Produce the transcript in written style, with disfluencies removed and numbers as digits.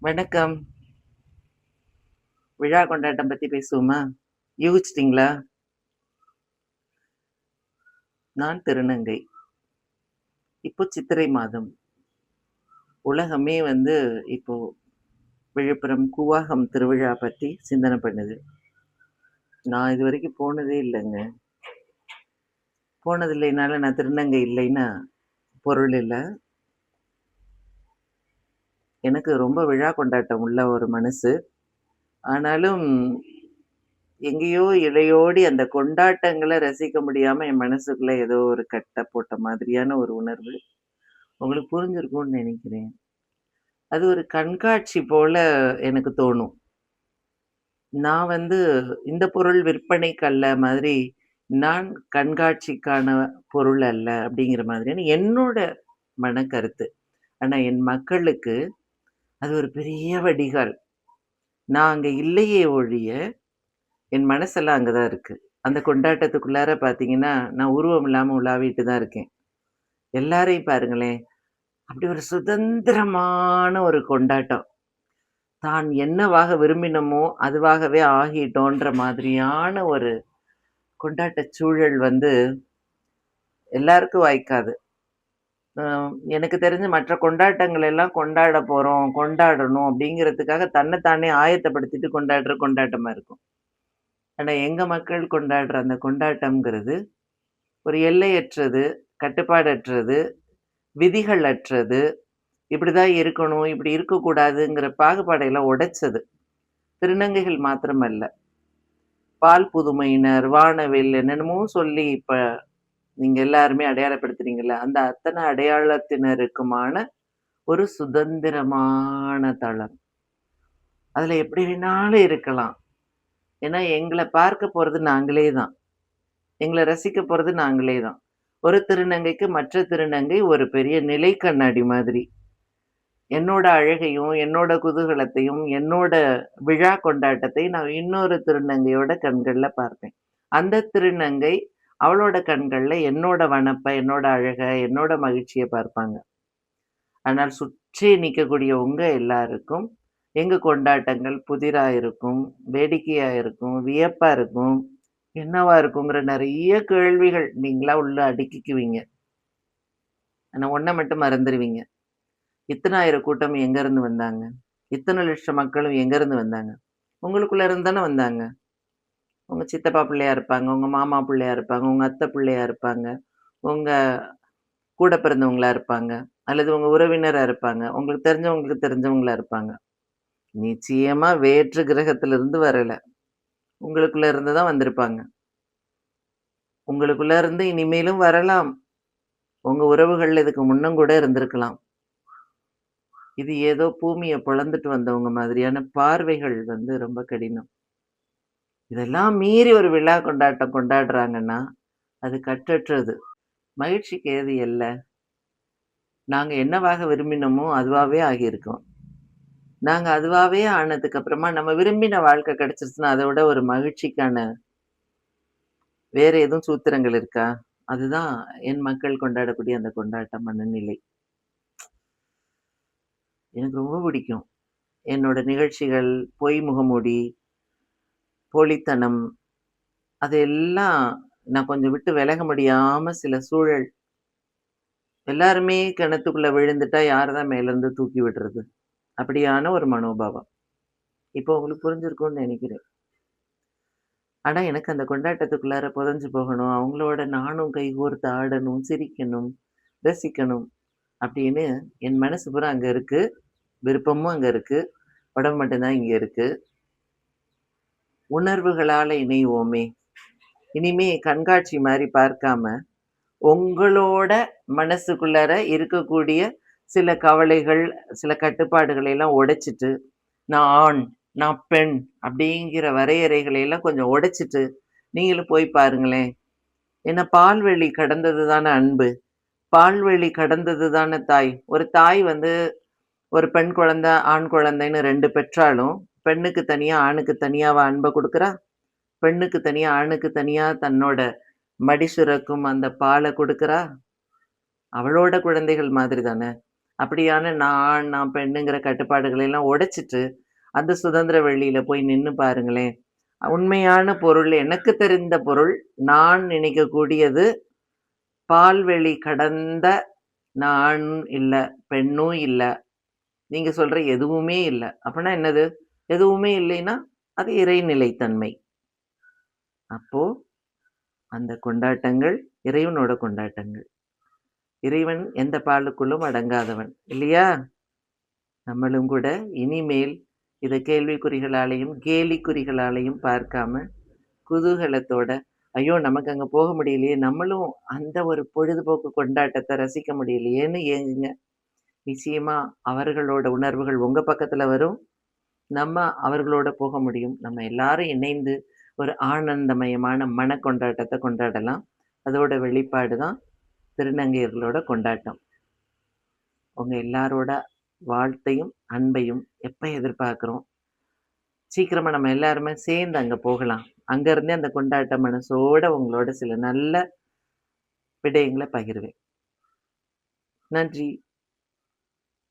வணக்கம். விழா கொண்டாட்டம் பத்தி பேசுவோமா? யூகிச்சிட்டீங்களா? நான் திருநங்கை. இப்போ சித்திரை மாதம். உலகமே இப்போ விழுப்புரம் கூவாகம் திருவிழா பத்தி சிந்தனை பண்ணுது. நான் இதுவரைக்கும் போனதே இல்லங்க. போனது இல்லைனால நான் திருநங்கை இல்லைன்னா பொருள் இல்ல. எனக்கு ரொம்ப விழா கொண்டாட்டம் உள்ள ஒரு மனசு. ஆனாலும் எங்கேயோ இழையோடி அந்த கொண்டாட்டங்கள ரசிக்க முடியாம என் மனசுக்குள்ள ஏதோ ஒரு கட்ட போட்ட மாதிரியான ஒரு உணர்வு. உங்களுக்கு புரிஞ்சிருக்கும்னு நெனைக்கிறேன். அது ஒரு கண்காட்சி போல எனக்கு தோணும். நான் இந்த பொருள் விற்பனைக்கு அல்ல மாதிரி, நான் கண்காட்சிக்கான பொருள் அல்ல அப்படிங்கிற மாதிரியான என்னோட மனக்கருத்து. ஆனா என் மக்களுக்கு அது ஒரு பெரிய வடிகால். நான் அங்க இல்லையே ஒழிய, என் மனசெல்லாம் அங்க தான் இருக்கு. அந்த கொண்டாட்டத்துக்குள்ளார பார்த்தீங்கன்னா, நான் உருவம் இல்லாம உலாவிட்டு தான் இருக்கேன். எல்லாரையும் பாருங்களேன், அப்படி ஒரு சுதந்திரமான ஒரு கொண்டாட்டம். தான் என்னவாக விரும்பினமோ, அதுவாகவே ஆகிட்டோன்ற மாதிரியான ஒரு கொண்டாட்டச் சூழல் எல்லாருக்கும் வாய்க்காது. அ எனக்கு தெரிஞ்சு மற்ற கொண்டாட்டங்கள் எல்லாம் கொண்டாட போறோம், கொண்டாடணும் அப்படிங்கிறதுக்காக தன்ன தானே ஆயத்தப்படுத்திட்டு கொண்டாடுற கொண்டாட்டமா இருக்கும். ஆனா எங்க மக்கள் கொண்டாடுற அந்த கொண்டாட்டம்ங்கிறது, ஒரு எல்லையற்றது, கட்டுப்பாடற்றது, விதிகள் அற்றது, இப்படிதான் இருக்கணும், இப்படி இருக்கக்கூடாதுங்கிற பாகுபாடையெல்லாம் உடைச்சது. திருநங்கைகள் மாத்திரமல்ல. பால் புதுமையினர், வானவில் என்னென்னமோ சொல்லி இப்ப நீங்க எல்லாருமே அடையாளப்படுத்துறீங்கல்ல, அந்த அத்தனை அடையாளத்தினருக்குமான ஒரு சுதந்திரமான தளம். அதுல எப்படி வேணாலும் இருக்கலாம். ஏன்னா எங்கள பார்க்க போறது நாங்களே தான். எங்கள ரசிக்க போறது நாங்களே தான். ஒரு திருநங்கைக்கு மற்ற திருநங்கை ஒரு பெரிய நிலை கண்ணாடி மாதிரி. என்னோட அழகையும், என்னோட குதூகலத்தையும், என்னோட விழா கொண்டாட்டத்தை நான் இன்னொரு திருநங்கையோட கண்கள்ல பார்ப்பேன். அந்த திருநங்கை அவளோட கண்கள்ல என்னோட வனப்ப, என்னோட அழக, என்னோட மகிழ்ச்சிய பார்ப்பாங்க. ஆனால் சுற்றி நிக்கக்கூடிய உங்க எல்லாருக்கும், எங்க கொண்டாட்டங்கள் புதிரா இருக்கும், வேடிக்கையா இருக்கும், வியப்பா இருக்கும், என்னவா இருக்குங்கிற நெறைய கேள்விகள் நீங்களா உள்ள அடுக்கிக்குவீங்க. ஆனா ஒண்ண மட்டும் மறந்துருவீங்க. இத்தனாயிரம் கூட்டம் எங்கருந்து வந்தாங்க? இத்தன லட்சம் மக்களும் எங்கருந்து வந்தாங்க? உங்களுக்குள்ள இருந்து தானே வந்தாங்க. உங்க சித்தப்பா பிள்ளையா இருப்பாங்க, உங்க மாமா பிள்ளையா இருப்பாங்க, உங்க அத்தை பிள்ளையா இருப்பாங்க, உங்க கூட பிறந்தவங்களா இருப்பாங்க, அல்லது உங்க உறவினரா இருப்பாங்க, உங்களுக்கு தெரிஞ்சவங்களா இருப்பாங்க. நிச்சயமா வேற்று கிரகத்திலிருந்து வரல. உங்களுக்குள்ள இருந்து தான் வந்திருப்பாங்க. உங்களுக்குள்ள இருந்து இனிமேலும் வரலாம். உங்க உறவுகள் இதுக்கு முன்னும் கூட இருந்திருக்கலாம். இது ஏதோ பூமிய பொளந்துட்டு வந்தவங்க மாதிரியான பார்வைகள் ரொம்ப கடினம். இதெல்லாம் மீறி ஒரு விழா கொண்டாட்டம் கொண்டாடுறாங்கன்னா, அது கட்டற்றது. மகிழ்ச்சிக்கு ஏது எல்ல? நாங்க என்னவாக விரும்பினோமோ, அதுவாவே ஆகியிருக்கோம். நாங்க அதுவாவே ஆனதுக்கு அப்புறமா நம்ம விரும்பின வாழ்க்கை கிடைச்சிருச்சுன்னா, அத விட ஒரு மகிழ்ச்சிக்கான வேற எதுவும் சூத்திரங்கள் இருக்கா? அதுதான் என் மக்கள் கொண்டாடக்கூடிய அந்த கொண்டாட்ட மனநிலை. எனக்கு ரொம்ப பிடிக்கும். என்னோட நிகழ்ச்சிகள், பொய் முகமூடி, போலித்தனம் அதெல்லாம் நான் கொஞ்சம் விட்டு விலக முடியாம சில சூழல் எல்லாருமே கிணத்துக்குள்ள விழுந்துட்டா யார தான் மேலருந்து தூக்கி விடுறது? அப்படியான ஒரு மனோபாவம். இப்போ உங்களுக்கு புரிஞ்சிருக்கும்னு நெனைக்கிறேன். ஆனா எனக்கு அந்த கொண்டாட்டத்துக்குள்ளார புதைஞ்சு போகணும். அவங்களோட நானும் கைகோர்த்து ஆடணும், சிரிக்கணும், ரசிக்கணும் அப்படின்னு என் மனசு பூரா அங்க இருக்கு. விருப்பமும் அங்க இருக்கு. உடம்பு மட்டும் தான் இங்க இருக்கு. உணர்வுகளால இணைவோமே! இனிமே கண்காட்சி மாரி பார்க்காம, உங்களோட மனசுக்குள்ளார இருக்கக்கூடிய சில கவலைகள், சில கட்டுப்பாடுகளை எல்லாம் உடைச்சுட்டு, நான் ஆண், நான் பெண் அப்படிங்கிற வரையறைகளை எல்லாம் கொஞ்சம் உடைச்சுட்டு, நீங்களும் போய் பாருங்களேன். ஏன்னா பால்வழி கடந்தது தானே அன்பு. பால்வழி கடந்தது தானே தாய். ஒரு தாய் ஒரு பெண் குழந்தை, ஆண் குழந்தைன்னு 2 பெற்றாலும், பெண்ணுக்கு தனியா, ஆணுக்கு தனியாவா அன்ப குடுக்குறா? பெண்ணுக்கு தனியா, ஆணுக்கு தனியா தன்னோட மடி சுரக்கும் அந்த பால குடுக்குறா? அவளோட குழந்தைகள் மாதிரி தானே! அப்படியான நான் ஆண், நான் பெண்ணுங்கிற கட்டுப்பாடுகளை எல்லாம் உடைச்சிட்டு, அந்த சுதந்திர வெளியில போய் நின்னு பாருங்களேன். உண்மையான பொருள் எனக்கு தெரிந்த பொருள், நான் நினைக்கக்கூடியது பால்வெளி கடந்த நான் ஆணும் இல்ல, பெண்ணும் இல்ல. நீங்க சொல்ற எதுவுமே இல்ல. அப்பன்னா என்னது? எதுவுமே இல்லைன்னா, அது இறைநிலைத்தன்மை. அப்போ அந்த கொண்டாட்டங்கள் இறைவனோட கொண்டாட்டங்கள். இறைவன் எந்த பாலுக்குள்ளும் அடங்காதவன். இல்லையா? நம்மளும் கூட இனிமேல் இத கேள்விக்குறிகளாலயும், கேலிக்குறிகளாலயும் பார்க்காம, குதூகலத்தோட, ஐயோ! நமக்கு அங்க போக முடியலையே! நம்மளும் அந்த ஒரு பொழுதுபோக்கு கொண்டாட்டத்த ரசிக்க முடியலையேன்னு ஏங்குங்க. நிச்சயமா அவர்களோட உணர்வுகள் உங்க பக்கத்துல வரும். நம்ம அவர்களோட போக முடியும். நம்ம எல்லாரும் இணைந்து ஒரு ஆனந்தமயமான கொண்டாட்டத்த கொண்டாடலாம். அதோட வெளிப்பாடு தான் திருநங்கையர்களோட கொண்டாட்டம். உங்க எல்லாரோட வாழ்த்தையும், அன்பையும் எப்ப எதிர்பார்க்கிறோம்? சீக்கிரமா நம்ம எல்லாருமே சேர்ந்து அங்க போகலாம். அங்க இருந்தே அந்த கொண்டாட்ட மனசோட உங்களோட சில நல்ல விடயங்கள பகிர்வேன். நன்றி.